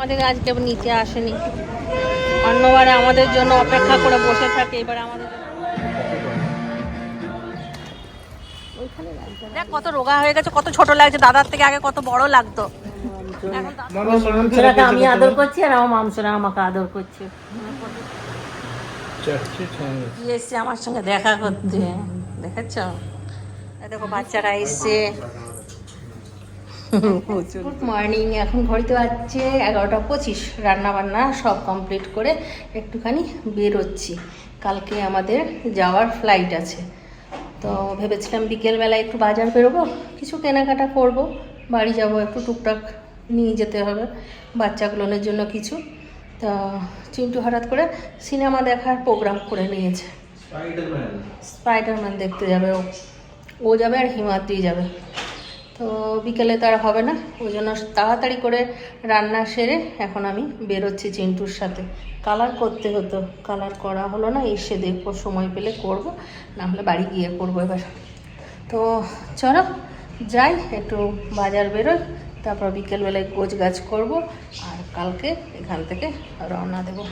আমাদের আজকে নিচে আসেনি, অন্যবারে আমাদের জন্য অপেক্ষা করে বসে থাকে, এবারে আমাদের দেখ কত রোগা হয়ে গেছে, কত ছোট লাগছে, দাদার থেকে আগে কত বড় লাগতো। মামসোরাকে আমি আদর করছি আর আমার মামসোরা আমাকে আদর করছে। এসছে আমার সঙ্গে দেখা করতে, দেখেছ? দেখো বাচ্চারা এসছে। Good morning. এখন ঘড়িতে বাজছে 11:25। রান্না বান্না সব কমপ্লিট করে একটুখানি বেরোচ্ছি, কালকে আমাদের যাওয়ার ফ্লাইট আছে। তো ভেবেছিলাম বিকেলবেলা একটু বাজার বেরোবো, কিছু কেনাকাটা করব, বাড়ি যাব, একটু টুকটাক নিয়ে যেতে হবে বাচ্চাগুলোর জন্য কিছু। তো চিন্টু হঠাৎ করে সিনেমা দেখার প্রোগ্রাম করে নিয়েছে, স্পাইডারম্যান দেখতে যাবে। ও যাবে আর হিমাদ্রি যাবে। তো বিকেলে তার হবে না, ওই জন্য তাড়াতাড়ি করে রান্না সেরে এখন আমি বেরোচ্ছি চিন্টুর সাথে। কালার করতে হতো, কালার করা হলো না, এসে দেখবো, সময় পেলে করব, না হলে বাড়ি গিয়ে করবো এবার। তো চলো যাই, একটু বাজার বেরোই, তারপর বিকেলবেলায় গোছ গাছ করবো, আর কালকে এখান থেকে রওনা দেবো।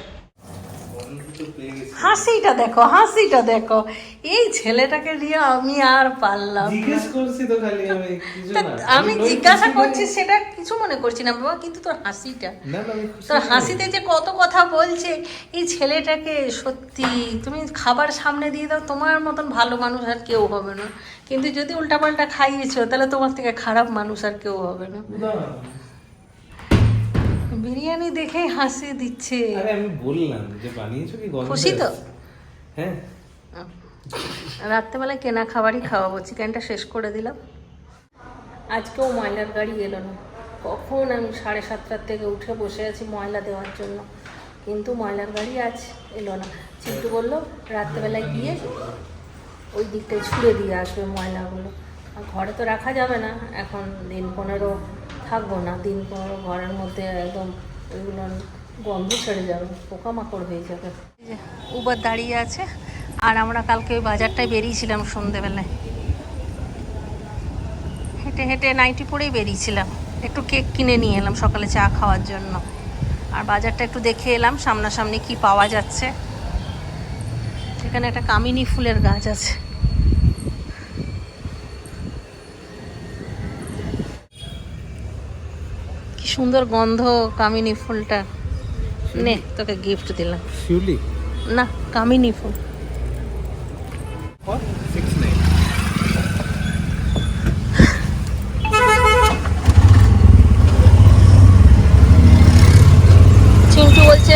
হাসিটা দেখো, হাসিটা দেখো, এই ছেলেটাকে নিয়ে আমি আর পারলাম। আমি জিজ্ঞাসা করছি, সেটা কিছু মনে করছি না বাবা, কিন্তু তোর হাসিটা, তোর হাসিতে যে কত কথা বলছে এই ছেলেটাকে, সত্যি তুমি খাবার সামনে দিয়ে দাও, তোমার মতন ভালো মানুষ আর কেউ হবে না। কিন্তু যদি উল্টাপাল্টা খাইয়েছো, তাহলে তোমার থেকে খারাপ মানুষ আর কেউ হবে না। বিরিয়ানি দেখে হাসি দিচ্ছে। আরে আমি বললাম যে বানিয়েছো কি, খুশি তো? হ্যাঁ, রাত্রেবেলায় কেনা খাবারই খাওয়াবো, চিকেনটা শেষ করে দিলাম। আজকেও ময়লার গাড়ি এলো না, কখন আমি 7:30 থেকে উঠে বসে আছি ময়লা দেওয়ার জন্য, কিন্তু ময়লার গাড়ি আজ এলো না। চিন্টু বললো রাত্রেবেলায় গিয়ে ওই দিকটায় ছুঁড়ে দিয়ে আসবে ময়লাগুলো, আর ঘরে তো রাখা যাবে না, এখন দিন 15 থাকবো না, দিন 15 ঘরের মধ্যে একদম ওইগুলো গন্ধ ছেড়ে যাবে, পোকামাকড় হয়ে যাবে। উবার দাঁড়িয়ে আছে, আর আমরা কালকে ওই বাজারটায় বেরিয়েছিলাম সন্ধেবেলায়, হেঁটে হেঁটে নাইটি পরেই বেরিয়েছিলাম, একটু কেক কিনে নিয়ে এলাম সকালে চা খাওয়ার জন্য, আর বাজারটা একটু দেখে এলাম সামনাসামনি কি পাওয়া যাচ্ছে। এখানে একটা কামিনী ফুলের গাছ আছে, কি সুন্দর গন্ধ কামিনী ফুলটা। নে তোকে গিফট দিলাম। শিউলি না, কামিনী ফুল। চিন্টু বলছে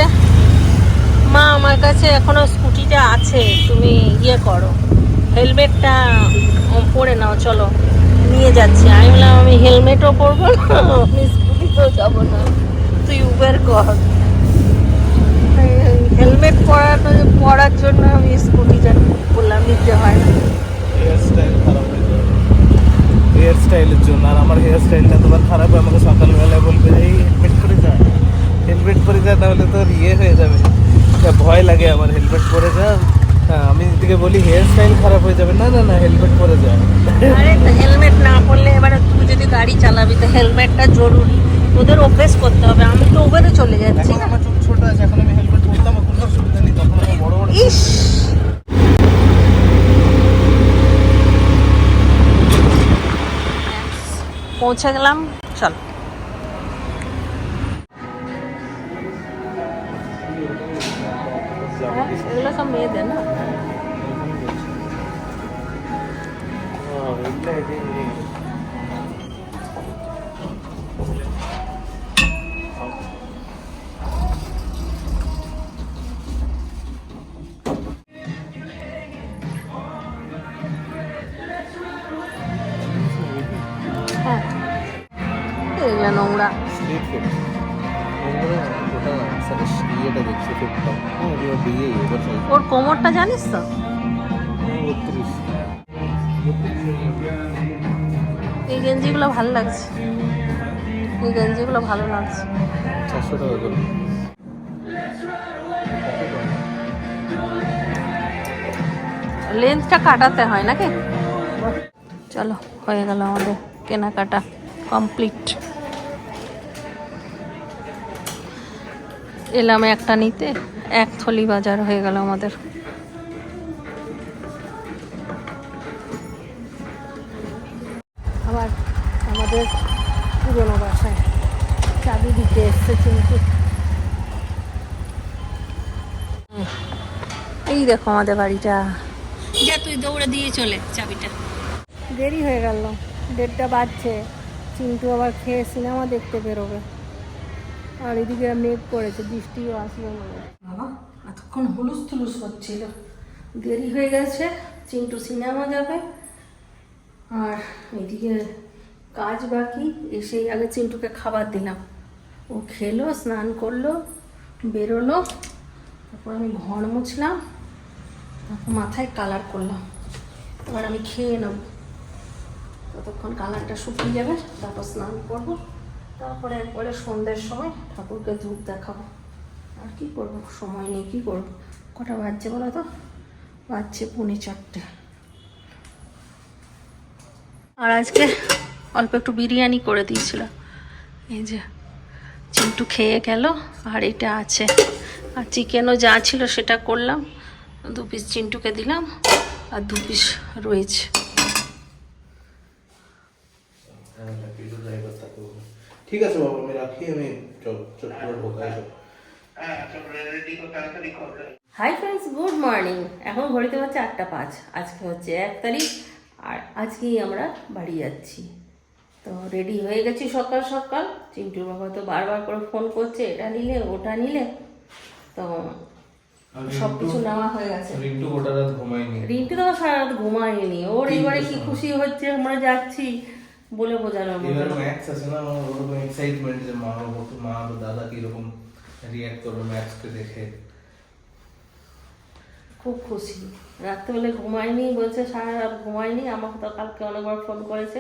মা আমার কাছে এখনো স্কুটিটা আছে, তুমি ইয়ে করো, হেলমেটটা পরে নাও, চলো নিয়ে যাচ্ছি। আমি বললাম আমি হেলমেটও পরবো না, আমি স্কুটিতেও যাবো না, তুই উবের কর। হেলমেট পরার জন্য আমি স্কুটিটা বললাম নিতে হয় না। হেয়ার স্টাইল খারাপ হয়ে যাবে, হেয়ার স্টাইলের জন্য। আর আমার হেয়ার স্টাইলটা তোমার খারাপ, আমাকে সকালবেলায় বলবে এই হেলমেট পরে যা, হেলমেট পরে যা, তাহলে তোর ইয়ে হয়ে যাবে। ভয় লাগে আমার, হেলমেট পরে যা। হ্যাঁ, আমি এদিকে বলি হেয়ার স্টাইল খারাপ হয়ে যাবে, না না না হেলমেট পরে যা। আরে হেলমেট না পরলে, এবারে তুই যদি গাড়ি চালাবি তো হেলমেটটা জরুরি, তোদের অভ্যেস করতে হবে। আমি তো উবেরে চলে যাচ্ছি। আমার চোখ ছোট আছে, এখন আমি হেলমেট পরতাম, কোনো অসুবিধা নেই, তখন আমার বড় বড়। ইস, পৌঁছে গেলাম, চল। এগুলো সব মেয়েদের না? হ্যাঁ, এগুলো নোংরা। ওর কোমরটা জানিস তো? এই গেঞ্জিগুলো ভালো লাগছে, এই গেঞ্জিগুলো ভালো লাগছে। 400 টাকা করে। লেন্থটা কাটাতে হয় নাকি? চলো, হয়ে গেল আমাদের কেনাকাটা কমপ্লিট। এলাম একটা নিতে, এক থলি বাজার হয়ে গেল আমাদের। আবার আমাদের পুরোনো বাসায় চাবি দিতে এসছে কিন্তু। এই দেখো আমাদের বাড়িটা। যা তুই দৌড়ে দিয়ে চলে চাবিটা। দেরি হয়ে গেল, 1:30 বাজছে। চিন্টু আবার খেয়ে সিনেমা দেখতে বেরোবে, আর এদিকে মেঘ পড়েছে, বৃষ্টিও আসবে মনে হয়। বাবা এতক্ষণ হুলুস থুলুস হচ্ছিল, দেরি হয়ে গেছে, চিন্টু সিনেমা যাবে আর এদিকে কাজ বাকি। এসেই আগে চিন্টুকে খাবার দিলাম, ও খেলো, স্নান করলো, বেরোলো। তারপর আমি ঘর মুছলাম, তারপর মাথায় কালার করলাম। এবার আমি খেয়ে নেব, ততক্ষণ কালারটা শুকিয়ে যাবে, তারপর স্নান করবো। তারপরে একবারে সন্ধ্যের সময় ঠাকুরকে ধূপ দেখাবো। আর কি করবো, সময় নেই, কি করবো। কটা বাজছে বলো তো? বাজছে 3:45। আর আজকে অল্প একটু বিরিয়ানি করে দিয়েছিল, এই যে চিন্টু খেয়ে গেল। আর এটা আছে, আর চিকেনও যা ছিল সেটা করলাম, 2 পিস চিন্টুকে দিলাম আর 2 পিস রয়েছে। ঠিক আছে বাবা, আমি রাখি, আমি চট করে ঢোকাই। Hi friends, good morning. এখন ঘড়িতে হচ্ছে 8:05। আজকে হচ্ছে 1 তারিখ, আর আজকেই আমরা বাড়ি যাচ্ছি। তো রেডি হয়ে গেছি সকাল সকাল। চিন্টুর বাবা তো বারবার করে ফোন করছে, এটা নিলে ওটা নিলে, তো সব কিছু নেওয়া হয়ে গেছে। রিন্টু গোটা রাত ঘুমায়নি। রিন্টু তো সারা রাত ঘুমায়নি, ওর এবারে কি খুশি হচ্ছে আমরা যাচ্ছি বলে বোঝানোর মতো। এবার ম্যাক্স আছে না, ওরকম এক্সাইটমেন্ট যে মা আর দাদা কিরকম রিঅ্যাক্ট করবে ম্যাক্সকে দেখে। খুব খুশি, রাত্রেবেলা ঘুমায়নি, বলছে সারা রাত ঘুমায়নি। আমাকে তো কালকে অনেকবার ফোন করেছে,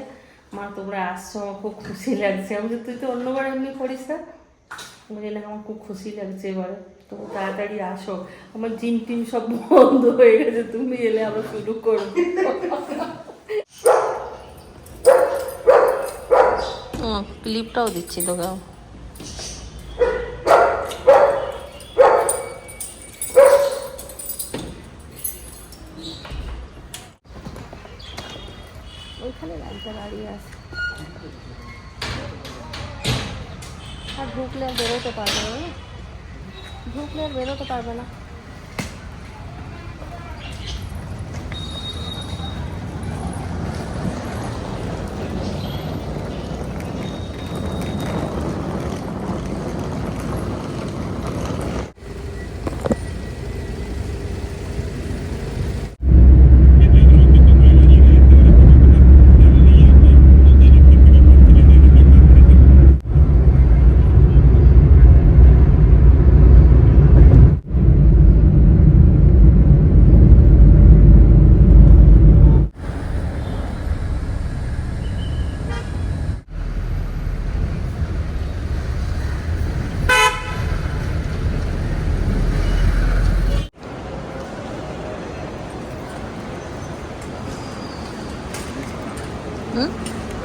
মা তোমরা আসছো, আমার খুব খুশি লাগছে। আমি বলছি তুই তো অন্যবার এমনি করিস না। বুঝলে আমার খুব খুশি লাগছে এবারে, তো তাড়াতাড়ি আসো, আমার জিম টিম সব বন্ধ হয়ে গেছে, তুমি এলে আবার শুরু করবো। ক্লিপটাও দিচ্ছি তোকে। ওইখানে গাড়িটা দাঁড়িয়ে আছে, আর ঢুকলে আর বেরোতে পারবে না, ঢুকলে আর বেরোতে পারবে না।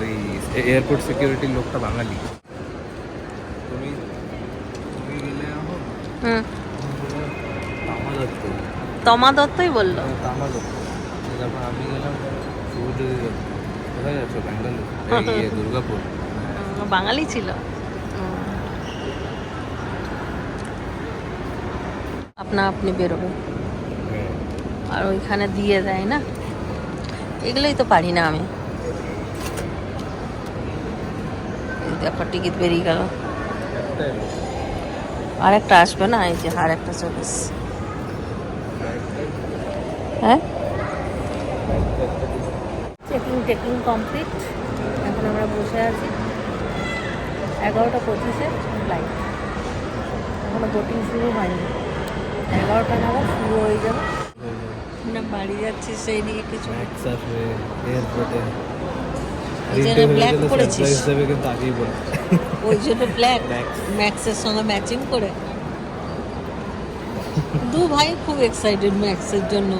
ওই এয়ারপোর্ট সিকিউরিটির লোকটা বাঙালি। তুমি গেলে এখন তামা দত্ত, তমা দত্তই বললো। তামা দত্ত। তারপর আমি গেলাম শুভজ্যোতি দত্ত। কোথায় যাচ্ছ? ব্যাঙ্গালোর, দুর্গাপুর। বাঙালি ছিল। আপনা আপনি বেরোবে, আর ওইখানে দিয়ে দেয় না, এগুলোই তো পারি না আমি। দেখো টিকিট বেরিয়ে গেল, আর একটা আসবে না, এই যে আর একটা চলে এসছে। হ্যাঁ, চেকিং কমপ্লিট। এখন আমরা বসে আছি, 11:25-এ ফ্লাইট। এখনো বোটিং শুরু হয়নি, 11টা নাগাদ শুরু হয়ে যাবে। আমরা বাড়ি যাচ্ছি, সেই দিকে কিছু এয়ারপোর্টে এই জন্য ব্ল্যাক করেছিস, কিন্তু আগেই বল, ওই জন্য ব্ল্যাক ম্যাক্সের সঙ্গে ম্যাচিং করে। দু ভাই খুব এক্সাইটেড ম্যাক্সের জন্য,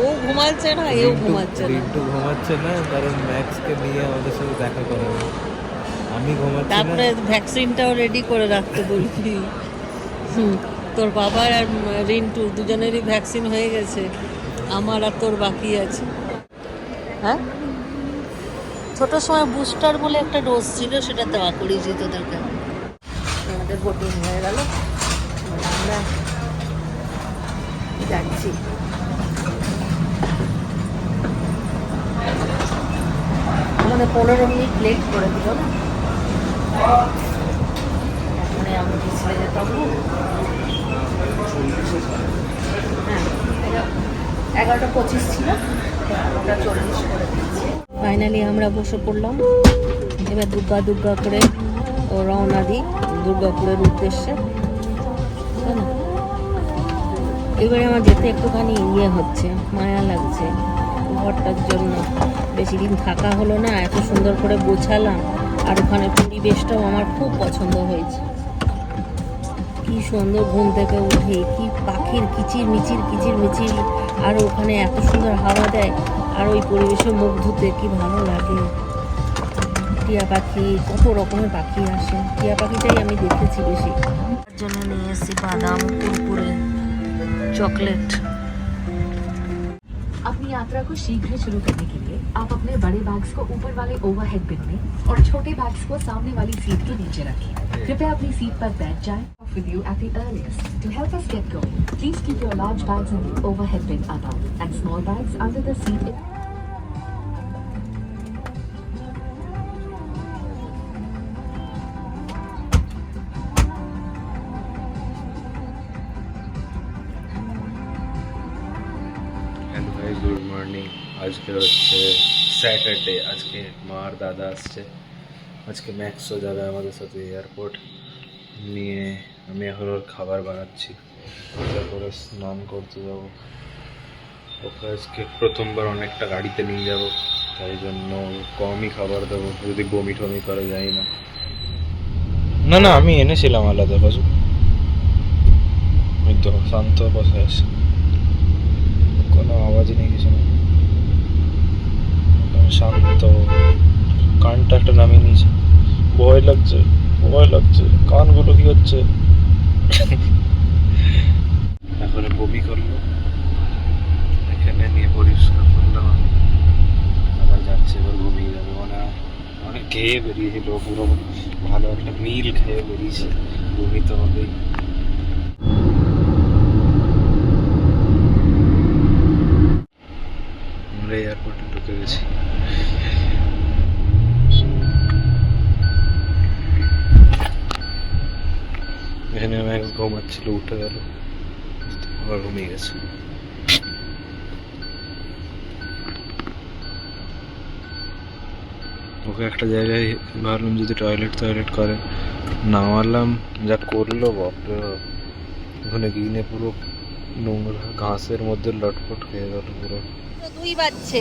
ও ঘুমাচ্ছে না, এও ঘুমাচ্ছে না। রিন্টু ঘুমাচ্ছে না, কারণ ম্যাক্সকে নিয়ে আমাদের সাথে দেখা করাবে। আমি ঘুমাচ্ছি না। তারপরে ভ্যাকসিনটাও রেডি করে রাখতে বলবি, তোর বাবার আর রিন্টু দুজনেরই ভ্যাকসিন হয়ে গেছে, আমার আর তোর বাকি আছে। হ্যাঁ, ছোটোর সময় বুস্টার বলে একটা ডোজ ছিল, সেটা দেওয়া করিয়েছি তোদেরকে। আমাদের বোটিং হয়ে গেল, আমরা যাচ্ছি। আমাদের 15 মিনিট লেট করে দিল না, মানে আমি পিছলে যেতাম না। হ্যাঁ, 11:25 ছিল, ওটা 40 করে দিয়েছি। ফাইনালি আমরা বসে পড়লাম, এবার দুর্গা দুর্গা করে ও রওনা দিই দুর্গাপুরের উদ্দেশ্যে। এবারে আমার যেতে একটুখানি হচ্ছে, মায়া লাগছে ঘরটার জন্য। বেশি দিন থাকা হলো না, এত সুন্দর করে গোছালাম, আর ওখানে পরিবেশটাও আমার খুব পছন্দ হয়েছে। কি সুন্দর, ঘুম থেকে উঠে কি পাখির কিচির মিচির, আর ওখানে এত সুন্দর হাওয়া দেয়, আর ওই পরিবেশে মুখ ধুতে কি ভালো লাগে। টিয়া পাখি, কত রকমের পাখি আসে, টিয়া পাখিটাই আমি দেখেছি বেশি। তার জন্য নিয়ে এসেছি বাদাম, কুরকুরে, चॉकलेट। अपनी यात्रा को शीघ्र शुरू करने के लिए आप अपने बड़े बैग्स को ऊपर वाले ओवरहेड बिन में और छोटे बैग्स को सामने वाली सीट के नीचे रखें। कृपया अपनी सीट पर बैठ जाएं with you at the earliest. To help us get going, please keep your large bags in the overhead bin above and small bags under the seat. Hello ভাই, গুড মর্নিং। আজকে হচ্ছে স্যাটারডে, আজকে মা আর দাদা আসছে। আজকে ম্যাক্সও যাবে আমাদের সাথে এয়ারপোর্ট নিয়ে। আমি এখন ওর খাবার বানাচ্ছি, তারপরে স্নান করতে যাবো। ওকে আজকে প্রথমবার অনেকটা গাড়িতে নিয়ে যাব, তাই জন্য কমই খাবার দেবো, যদি বমি টমি করে যায় না। না না, আমি এনেছিলাম আলাদা বাজু। ওই তো শান্ত বসে আছে, কোনো আওয়াজই নেই, কিছু না, শান্ত। কানটা একটা নামিয়ে নিয়েছে, ভয় লাগছে, কানগুলো কি হচ্ছে। এখন বমি করলো, এখানে নিয়ে পরিষ্কার করলাম আমি, আবার যাচ্ছে, এবার ঘুমিয়ে যাবে। অনেক খেয়ে বেরিয়েছিল, পুরো ভালো একটা মিল খেয়ে বেরিয়েছে, বমি তো হবেই। আমরা এয়ারপোর্টে ঢুকে গেছি। এখানে আমি ঘুমাচ্ছিল, উঠে গেল, আবার ঘুমিয়ে গেছে। ওকে একটা জায়গায় ভাবলাম যদি টয়লেট করে, নামালাম, যা করলো বাপরে। ওখানে গিয়ে পুরো নোংরা ঘাসের মধ্যে লটপট হয়ে গেল পুরো। 2 বাজছে,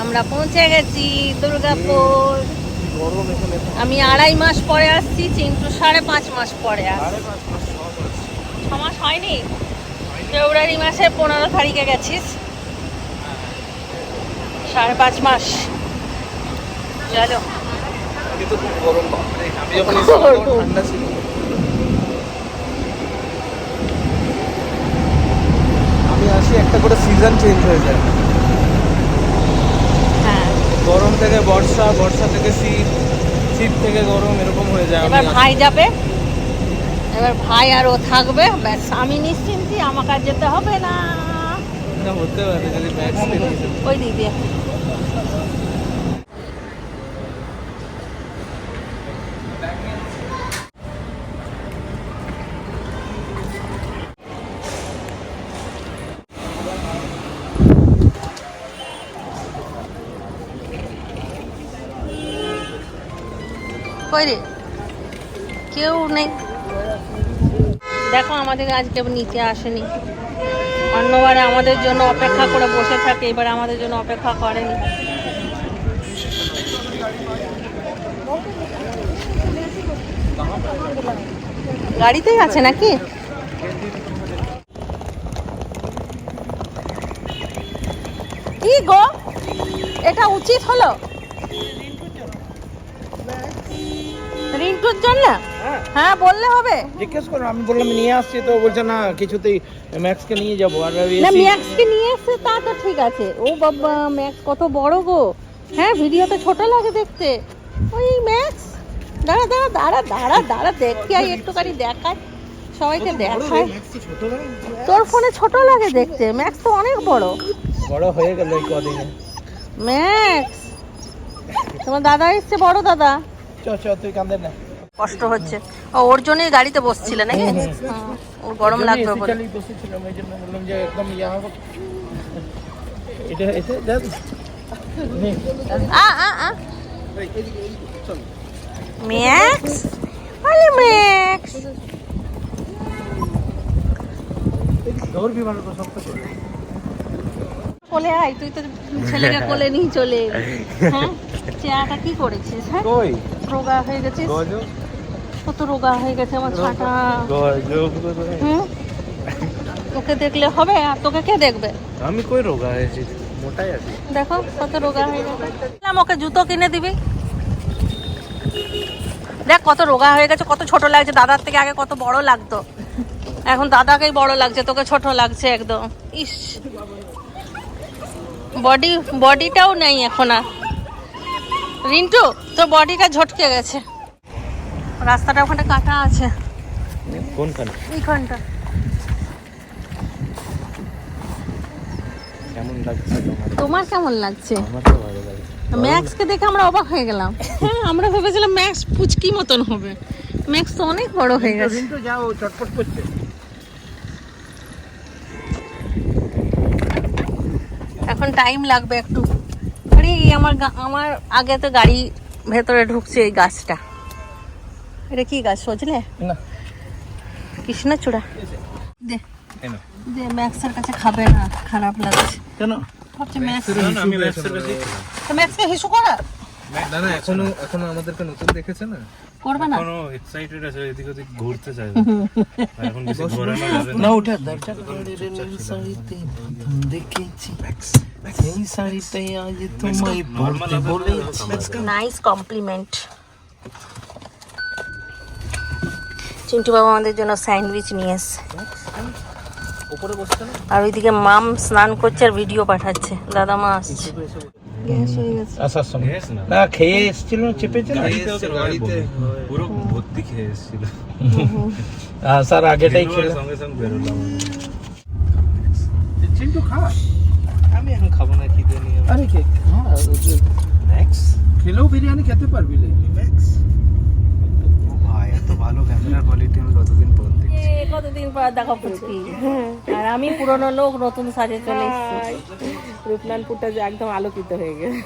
আমরা পৌঁছে গেছি দুর্গাপুর। আমি 2.5 মাস পরে আসছি, চিন্টু 5.5 মাস পরে আসছে। 6 মাস হয়নি, ফেব্রুয়ারি মাসের 15 তারিখে গেছিস, 5.5 মাস। চলো, আমি আসি, একটা করে সিজন চেঞ্জ হয়ে যায়। হ্যাঁ, গরম থেকে বর্ষা, বর্ষা থেকে শীত, শীত থেকে গরম, এরকম হয়ে যায়। এবার ভাই যাবে, এবার ভাই আর ও থাকবে, ব্যাস আমি নিশ্চিন্তি, আমাকে আর যেতে হবে না। হতে পারে যদি ম্যাক্স ওই দিক দিয়ে। কই রে, কেউ নেই। দেখো, আমাদের আজকে নিচে আসেনি, অন্যবারে আমাদের জন্য অপেক্ষা করে বসে থাকে, এবারে আমাদের জন্য অপেক্ষা করেনি। গাড়িতেই আছে নাকি? কি গো, এটা উচিত হলো? রিন্টুর জন্য? হ্যাঁ বললে হবে। জিজ্ঞেস করো, আমি বললাম নিয়ে আসছি তো বলছে না কিছুতেই ম্যাক্সকে নিয়ে যাবো। আর না ম্যাক্সকে নিয়ে এসে তা তো ঠিক আছে। ও বাবা ম্যাক্স কত বড় গো। হ্যাঁ ভিডিওতে ছোট লাগে দেখতে। ওই ম্যাক্স দাঁড়া দাঁড়া দাঁড়া দাঁড়া দাঁড়া দেখি আর একটুখানি দেখায় সবাইকে দেখায়। তোর ফোনে ছোট লাগে দেখতে, ম্যাক্স তো অনেক বড়। বড় হয়ে গেল এই কদিনে। ম্যাক্স তোমার দাদা এসছে, বড় দাদা। চ চ তুই কান্দে না। কষ্ট হচ্ছে। ওর জন্যই গাড়িতে বসছিলে নাকি? ওর গরম লাগবে বলে। চালিয়ে বসেছিলাম, এই জন্য বললাম যে একদম ইয়া হবে। এটা এটা দেখ আ আ আ ম্যাক্স, আরে ম্যাক্স দৌড় বিমান को सब कुछ কোলে আয়, তুই তো ছেলেকে কোলে নিয়ে চলে এলি। হ্যাঁ চেহারাটা কি করেছিস? হ্যাঁ কই রোগা হয়ে গেছিস, গজব কত রোগা হয়ে গেছে আমার ছাটা। গজব। হুম তোকে দেখলে হবে? আর তোকে কে দেখবে? আমি কই রোগা হয়েছি, মোটাই আছি। দেখো কত রোগা হয়ে গেছে। ওকে জুতো কিনে দিবি। দেখ কত রোগা হয়ে গেছে, কত ছোট লাগছে। দাদার থেকে আগে কত বড় লাগতো, এখন দাদাকেই বড় লাগছে, তোকে ছোট লাগছে একদম। ইস বডিটাও নেই এখন আর। রিন্টু তোর বডিটা ঝটকে গেছে। রাস্তাটা ওখানে কাটা আছে। কোনখানে? এইখানটা। কেমন লাগছে তোমার? তোমার কেমন লাগছে? আমার তো ভালো লাগছে। ম্যাক্সকে দেখে আমরা অবাক হয়ে গেলাম। হ্যাঁ আমরা ভেবেছিলাম ম্যাক্স পুচকি মতন হবে, ম্যাক্স তো অনেক বড় হয়ে গেছে। কিন্তু যাও চটপট করছে। এখন টাইম লাগবে একটু। আরে আমার আগে তো গাড়ি ভেতরে ঢুকছে এই গাছটা। এটা কি গাছ সজলে? না কৃষ্ণচূড়া। দে কেন? দে ম্যাক্সের কাছে খাবে না, খারাপ লাগছে। কেন? ভাবছি ম্যাক্স, আমি ম্যাক্সের কাছে তো ম্যাক্সকে হিসু করা না না, এখনো আমাদেরকে নতুন দেখেছে না, করবে না। এখনো এক্সাইটেড আছে, এদিক ওদিক ঘুরতে চাইবে। এখন বেশি ঘোরানো যাবে না। না উঠে দরজা করে নীল শাড়িতে প্রথম দেখেছি, এই শাড়িতে আজ তোমায় পরতে বলেছি। Nice complement. চিন্টু বাবা আমাদের জন্য স্যান্ডউইচ নিয়ে এসছে। উপরে বসতে না? আর ওইদিকে মাম স্নান করছে আর ভিডিও পাঠাচ্ছে। দাদা মা আসছে। গ্যাস হয়ে গেছে। আসার সময় গ্যাস না। না খেয়ে এসেছিল, চেপেছে না গাড়িতে পুরো ভর্তি খেয়ে এসেছিল। স্যার আগেটাই খেলে। সঙ্গে সঙ্গে বেরোলাম। চিন্টু খা। আমি এখন খাবো না, খিদে নিয়ে। আরে কে ম্যাক্স খেলেও বিরিয়ানি খেতে পারবি রে ম্যাক্স। ভাই এত ভালো ক্যামেরা কোয়ালিটি আমি কতদিন পর দেখি। কতদিন পর দেখা পুচকি। আর আমি পুরনো লোক নতুন সাজে চলে এসেছি। রূপনানপুরটা যে একদম আলোকিত হয়ে গেছে।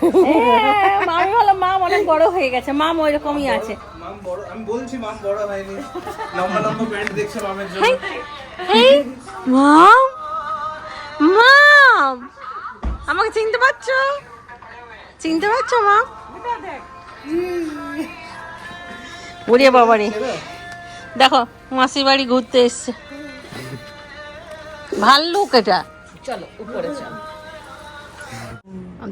আমি ভাবলাম মাম অনেক বড় হয়ে গেছে, মাম ওই রকমই আছে। মাম বড়, আমি বলছি মাম বড় হয়নি। লম্বা লম্বা প্যান্ট দেখছে মামের জন্য। এই মাম, মাম আমাকে চিনতে পারছো? চিনতে পারছো মাম? ওরে বাবা রে, দেখো মাসির বাড়ি ঘুরতে এসছে। ভাল্লুক এটা। চলো উপরে চলো।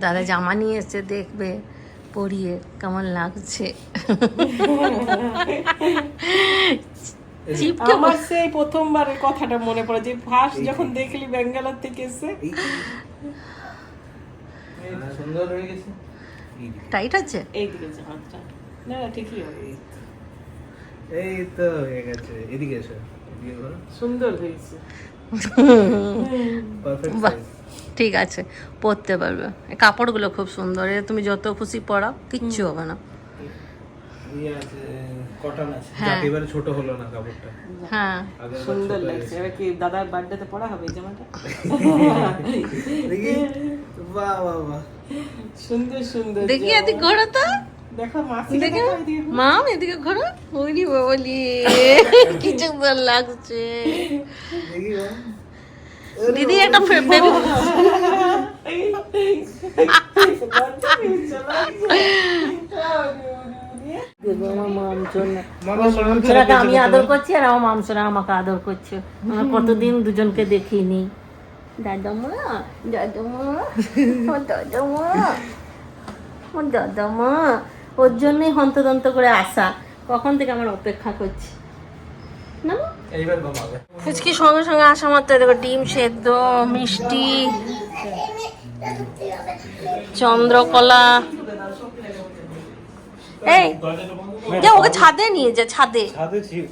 দাদা জামা নিয়ে এসছে, দেখবে পরিয়ে কেমন লাগছে। চিপকে আমার সেই প্রথমবারের কথাটা মনে পড়ে, যে ফার্স্ট যখন দেখলি ব্যাঙ্গালোর থেকে এসে। সুন্দর হয়ে গেছে। টাইট আছে। এইদিকে যে হাতটা, না না ঠিকই হবে, এই তো হয়ে গেছে। এদিকে এসো, এদিকে ধরো। সুন্দর হয়েছে। পারফেক্ট বাহ সাইজ। ঠিক আছে, পরতে পারবে। এই কাপড়গুলো খুব সুন্দর, এ তুমি যত খুশি পরাও কিচ্ছু হবে না। ইয়ে আছে, কটন আছে। হ্যাঁ। যাক এবারে ছোট হলো না কাপড়টা। হ্যাঁ আগে আবার সুন্দর ছোট লাগছে। এবার কি দাদার বার্থডেতে পরা হবে এই জামাটা? হয়েছে। দেখি, বাহ বাহ বাহ। সুন্দর সুন্দর দেখি জামা। এদিকে ঘোরো তো, দেখো মাসি দেখি মাম এদিকে ঘোরো। ওরে বলি কি সুন্দর লাগছে। দেখি বাহ। দিদি একটা বেবি মামসোনাকে আমি আদর করছি আর আমার মামসোনা আমাকে আদর করছে। আমরা কতদিন দুজনকে দেখিনি। দাদামা, দাদামা, ও দাদামা, ও দাদামা, ওর জন্যই হন্তদন্ত করে আসা। কখন থেকে আমার অপেক্ষা করছি না মা? এইবার ঘুমাবে। ফুচকি সঙ্গে সঙ্গে আসা মাত্র দেখো ডিম সেদ্ধ, মিষ্টি, চন্দ্রকলা। এই যে ওকে ছাদে নিয়ে যা, ছাদে ছাদে ছিল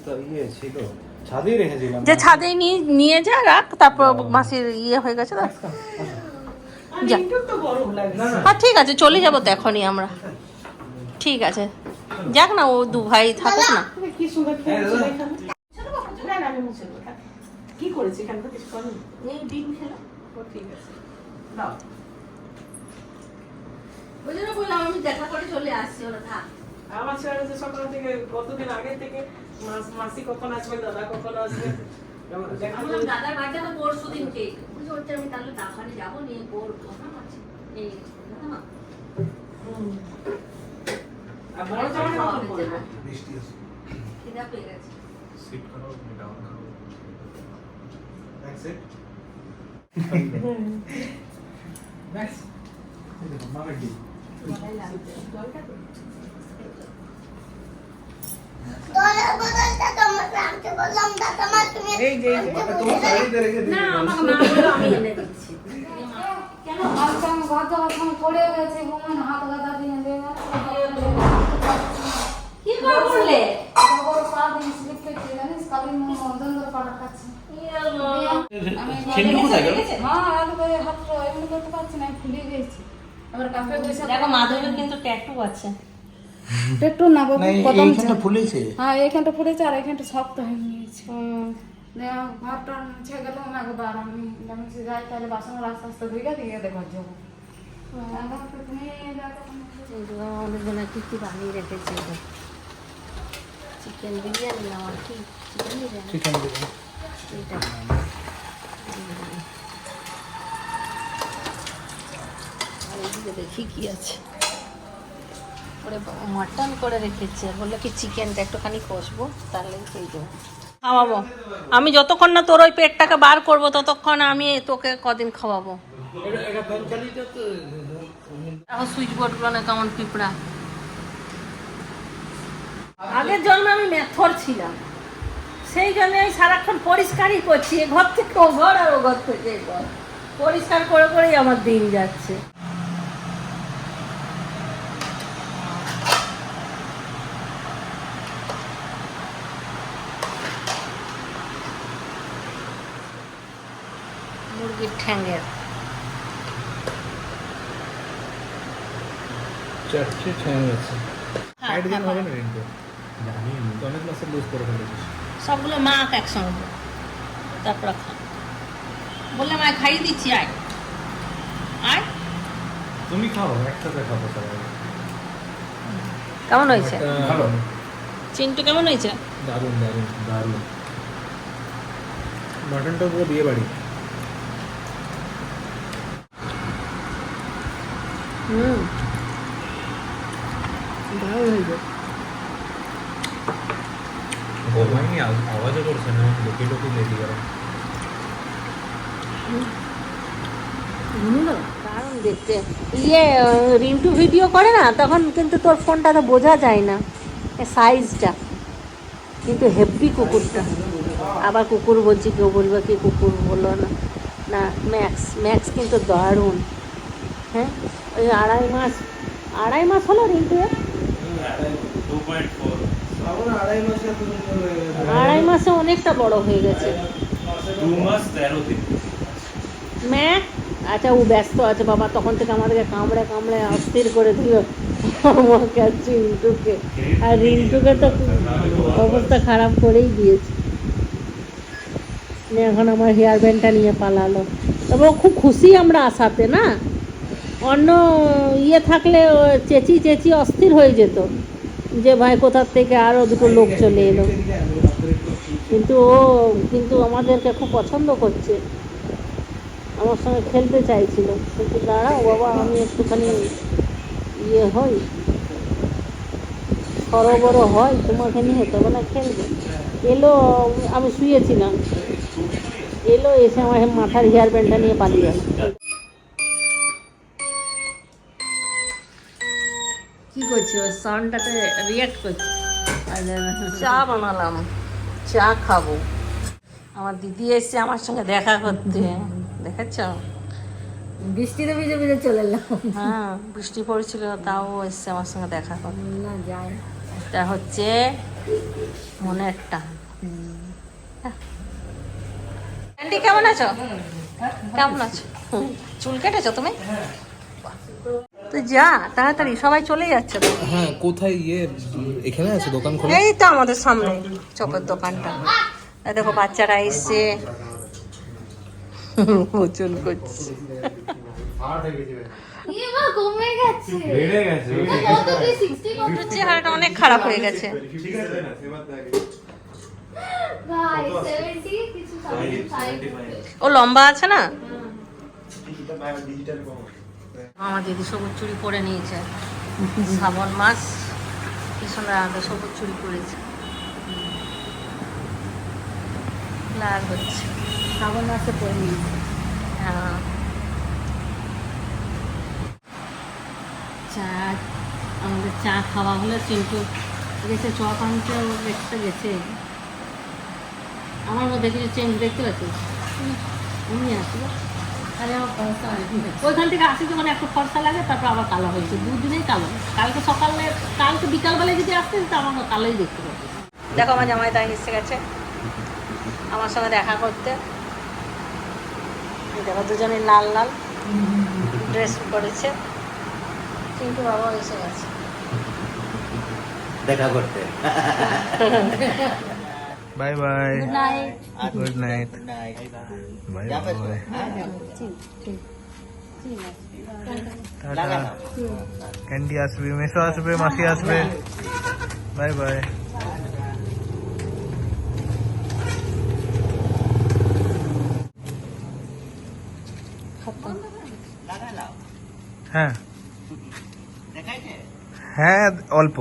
ছাদেই রেখেছিলাম। যে ছাদে নিয়ে যা, রাখ, তারপর মাসির হয়ে গেছে তো যা। তো গরম লাগে। হ্যাঁ ঠিক আছে, চলে যাবো তো এখনই আমরা। ঠিক আছে যাক না, ও দু ভাই থাকুক না। কি সুন্দর খেলছে এখানে। না না আমি মুছে দেবো। কি করেছি এখানে তো কিছু করিনি। এই ডিম খেলাম, ও ঠিক আছে দাও। ওই জন্য বললাম আমি দেখা করে চলে আসছি, ওরা থাক। আমার ছেলে যে সকাল থেকে কতদিন আগে থেকে মাসি কখন আসবে, দাদা কখন আসবে। আমি বললাম দাদার বাড়িতে তো পরশু দিনকে, বলছে আমি তাহলে দাফানে যাবো, নিয়ে পড়বো। এই দাদা মা আর বড় জামাই কখন পড়বে? খিদা পেয়ে গেছে। সিট খাও, ডাউন খাও। এই যে না আমাকে মা বললো আমি এনে দিচ্ছি। কেন আজকে আমি ঘর যাওয়ার সময় পড়ে গেছি, ঘুমন হাত গাদা দিয়ে দেবে। কি করে বললে? বড় পা দিয়ে স্লিপ করছে, জানিস কালি দ্বন্দ্ব পাড়া কাছে। চিন্টু কোথায় গেল? হ্যাঁ আলু করে হাত এমনি করতে পারছি না, আমি ফুলে গেছি। এবার কাপে বসে দেখো মাধবের কিন্তু ট্যাটু আছে। একটু না বাবু কদম ফুলেছে। হ্যাঁ এইখানটা ফুলেছে আর এইখানটা শক্ত হয়ে গিয়েছে। ঘরটা মুছে গেলাম একবার, আমি যাই তাহলে বাসন আস্তে আস্তে ধুয়ে দিয়ে দেখো যাবো। তুমি আমাদের জন্য কি কি বানিয়ে রেখেছি, চিকেন বিরিয়ানি আমার কি চিকেন বিরিয়ানি চিকেন বিরিয়ানি। এটা আর এইদিকে দেখি কি আছে। ওরে বাবা মাটন করে রেখেছে, বললো কি চিকেনটা একটুখানি কষবো তাহলে খেয়ে দেবো, খাওয়াবো। আমি যতক্ষণ না তোর ওই পেটটাকে বার করবো ততক্ষণ আমি তোকে কদিন খাওয়াবো। এখন সুইচ বোর্ডগুলো না কেমন পিঁপড়া। আগের জন্মে আমি মেথর ছিলাম, সেই জন্য আমি সারাক্ষণ পরিষ্কারই করছি, এ ঘর থেকে ও ঘর আর ও ঘর থেকে এ ঘর, পরিষ্কার করে করেই আমার দিন যাচ্ছে। মুরগির ঠ্যাঙ্গের চারটে ঠ্যাং আছে। হ্যাঁ, সাইড দিন হ্যাঁ, হবে না কিন্তু। জানি তো অনেক মাসে লুজ করে ফেলেছিস। সবগুলো মাখ একসঙ্গে, তারপর খা। বললাম আয় খাইয়ে দিচ্ছি, আয় আয়। তুমি খাও, একসাথে খাবো সবাই। কেমন হয়েছে ভালো, চিন্টু, কেমন হয়েছে? দারুণ দারুণ। দারুণ। মাটনটা পুরো বিয়ে বাড়ি। দারুণ হয়েছে। গোমাইনি আওয়াজও করছে না, লোকে লোকে লেগে গেল। দারুণ দেখতে। রিন্টু ভিডিও করে না, তখন কিন্তু তোর ফোনটা তো বোঝা যায় না সাইজটা, কিন্তু হেভি কুকুরটা। আবার কুকুর বলছি, কেউ বলবে কি কুকুর বললো না, না ম্যাক্স, ম্যাক্স কিন্তু দারুণ। হ্যাঁ ওই আড়াই মাস হলো রিন্টু, 2.4 আড়াই মাসে অনেকটা বড় হয়ে গেছে। 2 মাস 13 দিন। ম্যাক আচ্ছা ও ব্যস্ত আছে বাবা, তখন থেকে আমাদেরকে কামড়ে কামড়ে অস্থির করে দিল আমাকে আর রিন্টুকে, আর রিন্টুকে তো অবস্থা খারাপ করেই দিয়েছে। এখন আমার হেয়ার ব্যান্ডটা নিয়ে পালালো, তবে ও খুব খুশি আমরা আসাতে না, অন্য থাকলে ও চেঁচি চেঁচি অস্থির হয়ে যেত যে ভাই কোথার থেকে আরও দুটো লোক চলে এলো, কিন্তু আমাদেরকে খুব পছন্দ করছে, আমার সঙ্গে খেলতে চাইছিল। কিন্তু দাঁড়াও বাবা, আমি একটুখানি হই, সরবরাহ হয়, তোমাকে নিয়ে তবে না খেলবে। এলো, আমি শুয়েছিলাম, এলো, এসে আমার মাথার হেয়ার ব্যান্ডটা নিয়ে পালিয়ে গেল। কি করছে, ওর সাউন্ডটাতে রিয়াক্ট করছে। চা বানালাম, চা খাবো। আমার দিদি এসছে আমার সঙ্গে দেখা করতে, দেখাচ্ছ? বৃষ্টিতে ভিজে ভিজে চলে এলাম। হ্যাঁ, বৃষ্টি পড়েছিল তাও এসছে আমার সঙ্গে দেখা করতে। না যাই। এটা হচ্ছে মনের টান। আন্টি কেমন আছো? কেমন আছো? চুল কেটেছো তুমি? তুই যা তাড়াতাড়ি, সবাই চলে যাচ্ছে তো। হ্যাঁ, কোথায় এখানে আছে দোকান খোলা? এই তো আমাদের সামনে চপের দোকানটা। এই দেখো বাচ্চারা এসছে, চুল করছে। কমে গেছে। বেড়ে গেছে। ওর চেহারাটা অনেক খারাপ হয়ে গেছে। ভাই 70 কিছু 75। ও লম্বা আছে না? আমার দিদি সবুজ চুড়ি পরে নিয়েছে, শ্রাবণ মাস কি সুন্দর আগে সবুজ চুড়ি পরেছে, লাল হচ্ছে। শ্রাবণ মাসে পরে নিয়েছি। হ্যাঁ, চা আমাদের চা খাওয়া হলো। চিন্টু গেছে চপ আনতে, ও দেখতে গেছে। আমার মধ্যে কিছু চেঞ্জ দেখতে পাচ্ছিস? উনি আসলো, আরে আমার ফর্সা ওইখান থেকে আসি যখন একটু ফর্সা লাগে, তারপর আবার কালো হয়েছে। দুদিনেই কালো। কালকে সকালে, কালকে বিকালবেলায় যদি আসতে তো আমার কালোই দেখতে পাচ্ছি। দেখো আমার জামাই তাই এসে গেছে আমার সঙ্গে দেখা করতে। দেখো দুজনে লাল লাল ড্রেস করেছে। কিন্তু বাবা এসে গেছে দেখা করতে। Bye bye, good night. Good night, bye bye, tata. Candy আসবে, মেসো আসবে, মাসি আসবে। Bye bye. হ্যাঁ হ্যাঁ, অল্প।